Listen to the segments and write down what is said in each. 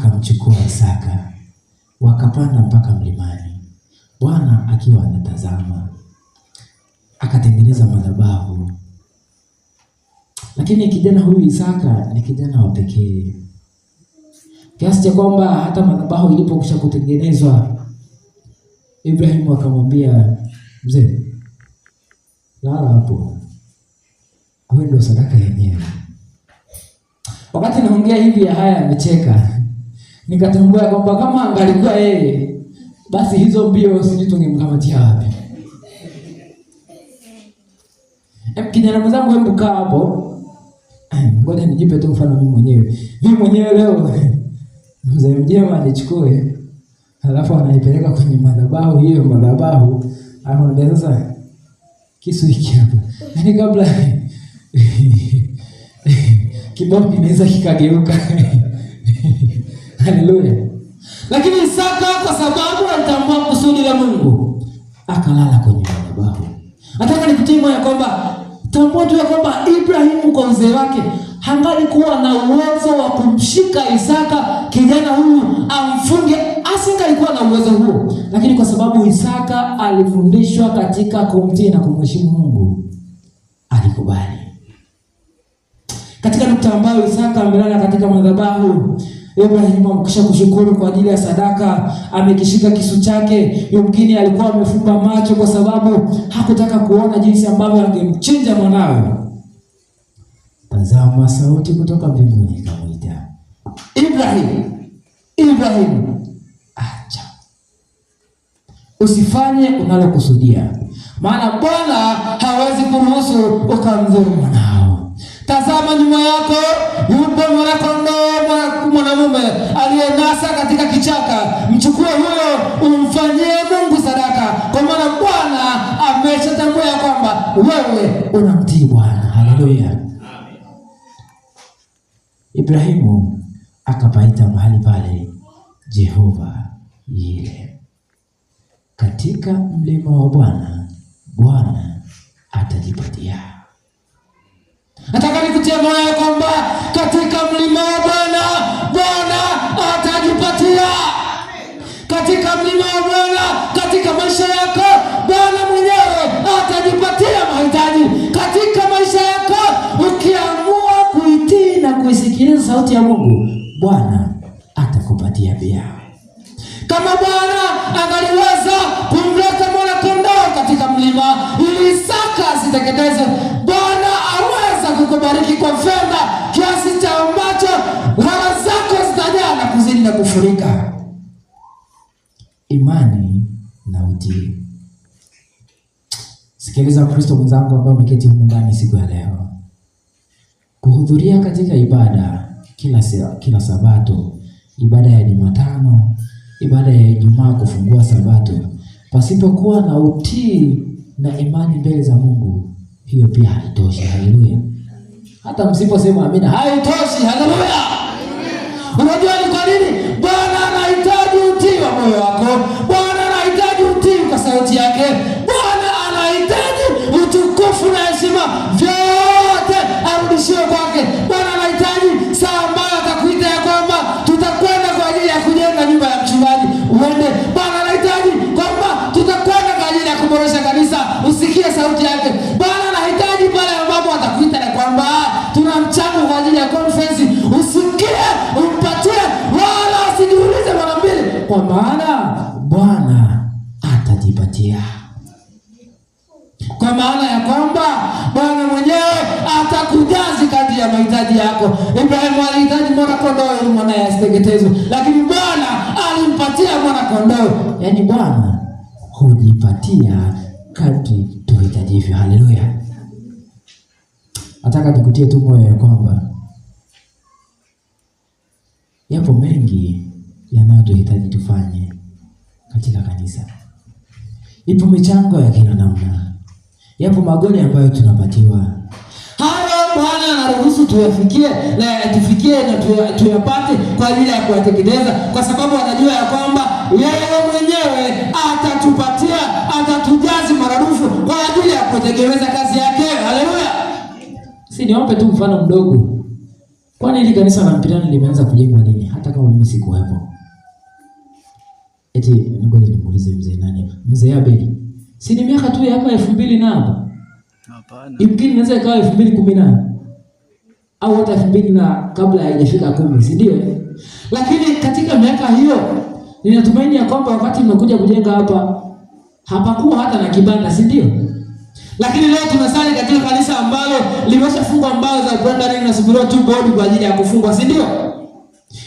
akamchukua Isaka, wakapanda mpaka mlimani. Bwana akiwa anatazama, akatengeneza madhabahu. Lakini kijana huyu Isaka ni kijana wa pekee, kiasi cha kwamba hata madhabahu ilipokwisha kutengenezwa, Ibrahimu akamwambia, mzee, lala hapo, wewe ndio sadaka yenyewe. Wakati naongea hivi haya amecheka, nikatambua kwamba kama angalikuwa yeye, basi hizo mbio sijui tungemkamatia wapi. Kijana mwenzangu, hebu kaa hapo. Ngoja nijipe tu mfano mimi mwenyewe. Mimi mwenyewe leo mzee Mjema nichukue, alafu anaipeleka kwenye madhabahu, hiyo madhabahu, anaambia sasa kisu hiki hapa. Yaani kabla kibao kinaweza kikageuka. Haleluya. Lakini Isaka kwa sababu alitambua kusudi la Mungu, akalala kwenye madhabahu. Nataka nikutie moyo kwamba tambua tu kwamba Ibrahimu kwa uzee wake hangalikuwa na uwezo wa kumshika Isaka kijana huyu amfunge, asingalikuwa na uwezo huo. Lakini kwa sababu Isaka alifundishwa katika kumtii na kumheshimu Mungu, alikubali. Katika nukta ambayo Isaka amelala katika madhabahu, Ibrahimu amekwisha kushukuru kwa ajili ya sadaka, amekishika kisu chake. Yumkini alikuwa amefumba macho kwa sababu hakutaka kuona jinsi ambavyo angemchinja mwanawe. Tazama, sauti kutoka mbinguni ikamwita, Ibrahimu, acha, usifanye unalokusudia, maana Bwana hawezi kuruhusu ukamdhuru mwanao. Tazama nyuma yako yupo mwana-kondoo mwanamume aliyenasa katika kichaka. Mchukue huyo umfanyie Mungu sadaka, kwa maana Bwana ameshatambua kwamba wewe unamtii Bwana. Haleluya. Ibrahimu akapaita mahali pale Jehova Yire. Katika mlima wa Bwana, Bwana atajipatia. Nataka nikutie moyo kwamba katika mlima wa Bwana, Bwana atajipatia. Katika mlima wa Bwana, katika maisha yako, Bwana mwenyewe atajipatia mahitaji. Katika maisha yako, ukiamua kuitii na kuisikiliza sauti ya Mungu, Bwana atakupatia pia. Kama Bwana angaliweza kumleta mwana-kondoo katika mlima ili Isaka asiteketeze, Bwana aweza kukubariki kwa fedha kiasi cha ambacho ghala zako zitajaa na kuzidi na kufurika. Imani na utii. Sikiliza Kristo mwenzangu ambaye umeketi humu ndani siku ya leo. Kuhudhuria katika ibada kila Sabato, ibada ya Jumatano, ibada ya Ijumaa, kufungua Sabato, pasipokuwa na utii na imani mbele za Mungu, hiyo pia haitoshi. Haleluya. Hata msiposema amina, haitoshi. Haleluya. Unajua ni kwa nini? Bwana anahitaji utii wa moyo wako. Bwana anahitaji utii kwa sauti yake. Bwana anahitaji utukufu na heshima vyote arudishiwe kwake. Bwana anahitaji saa ambayo atakuita ya kwamba tutakwenda kwa ajili ya kujenga nyumba ya mchungaji, uende. Bwana anahitaji kwamba tutakwenda kwa ajili ya kuboresha kanisa, usikie sauti yake. Bwana anahitaji pale ambapo atakuita na kwamba tuna mchango kwa ajili ya conference, usikie, umpatie, wala usijiulize mara mbili, kwa maana Bwana atajipatia. Kwa maana ya kwamba Bwana mwenyewe atakujazi kadri ya mahitaji yako. Ibrahimu alihitaji mwana-kondoo ili mwanae asiteketezwe, lakini Bwana alimpatia mwana-kondoo. Yaani Bwana hujipatia kadri tuhitajivyo. Haleluya. Nataka nikutie tu moyo ya kwamba yapo mengi yanayotuhitaji tufanye katika kanisa. Ipo michango ya kila namna. Yapo magoli ambayo tunapatiwa. Hayo Bwana anaruhusu tuyafikie na tufikie na tuyapate kwa ajili ya kuyatekeleza, kwa sababu anajua ya kwamba yeye mwenyewe atatupatia, atatujazi maradufu kwa ajili ya kutekeleza kazi yake. Haleluya. Si niombe tu mfano mdogo. Kwani hili kanisa la Mpirani limeanza kujengwa lini hata kama mimi sikuwepo? Eti ngoja nimuulize mzee nani? Mzee Abeli. Si ni miaka tu hapa 2000 na hapa? Hapana. Imkini inaweza ikawa 2018. Au hata 2000 na kabla haijafika 10, si ndio? Lakini katika miaka hiyo ninatumaini ya kwamba wakati mnakuja kujenga hapa hapakuwa hata na kibanda, si ndio? Lakini leo tunasali katika kanisa ambalo limeshafungwa mbao za branding na subiriwa tu bodi kwa ajili ya kufungwa, si ndio?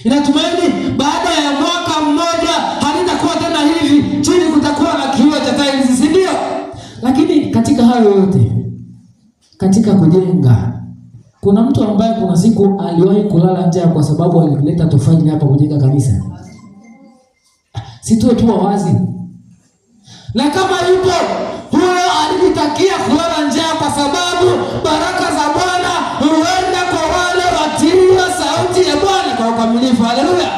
Inatumaini baada ya mwaka mmoja halitakuwa tena hivi, chini kutakuwa na kioo cha tiles, si ndio? Lakini katika hayo yote, katika kujenga, kuna mtu ambaye kuna siku aliwahi kulala njaa kwa sababu alileta tofali hapa kujenga kanisa. Si tu wazi. Na kama yupo huyo alijitakia kulala njaa kwa sababu baraka za Bwana huenda kwa wale watii sauti ya Bwana kwa ukamilifu. Haleluya.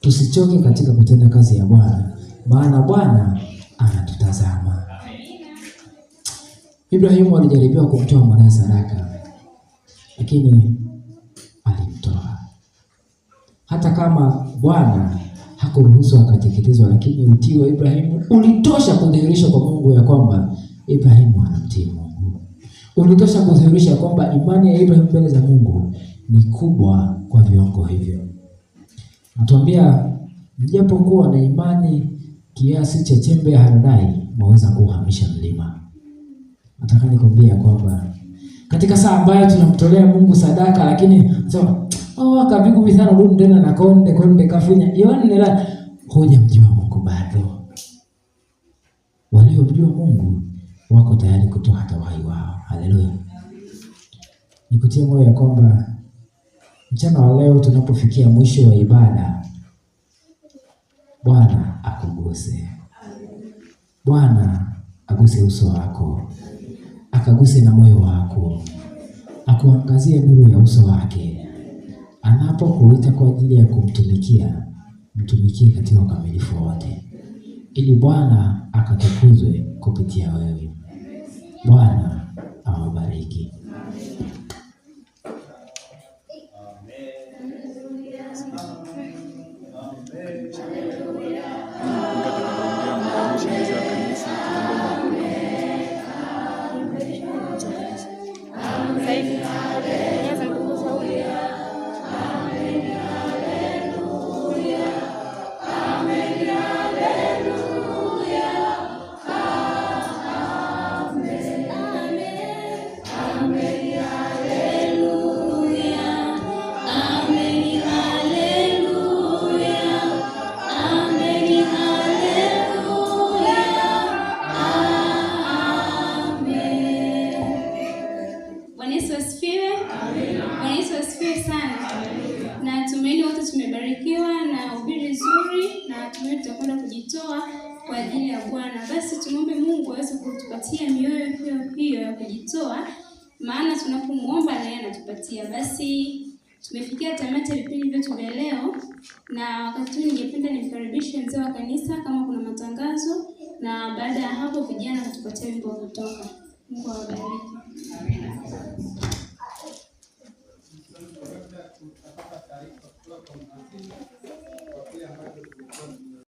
Tusichoke katika kutenda kazi ya Bwana, maana Bwana anatutazama. Ibrahimu alijaribiwa kumtoa mwanae sadaka, lakini alimtoa. Hata kama Bwana hakuruhusu akateketezwa, lakini utii wa Ibrahimu ulitosha kudhihirisha kwa Mungu ya kwamba Ibrahimu anamtii Mungu. Ulitosha kudhihirisha kwamba imani ya Ibrahimu mbele za Mungu ni kubwa kwa viwango hivyo. Natuambia mjapokuwa na imani kiasi cha chembe ya haradali, mwaweza kuhamisha mlima. Nataka nikwambia kwamba katika saa ambayo tunamtolea Mungu sadaka, lakini akaviku vitano rudi tena na konde kafinya yonela, hujamjua Mungu bado. Waliomjua Mungu wako tayari kutoa hata uhai wao. Haleluya. Nikutie moyo ya kwamba mchana wa leo tunapofikia mwisho wa ibada, Bwana akuguse. Bwana aguse uso wako, akaguse na moyo wako, akuangazie nuru ya uso wake. Anapokuita kwa ajili ya kumtumikia, mtumikie katika ukamilifu wote, ili Bwana akatukuzwe kupitia wewe. Bwana awabariki. Kwa ajili ya Bwana. Basi tumombe Mungu aweze kutupatia mioyo hiyo ya kujitoa, maana tunapomuomba naye anatupatia. Basi tumefikia tamati ya vipindi vyetu vya leo, na wakati huu ningependa nimkaribishe mzee wa kanisa kama kuna matangazo, na baada ya hapo vijana watatupatia wimbo wa kutoka. Mungu awabariki.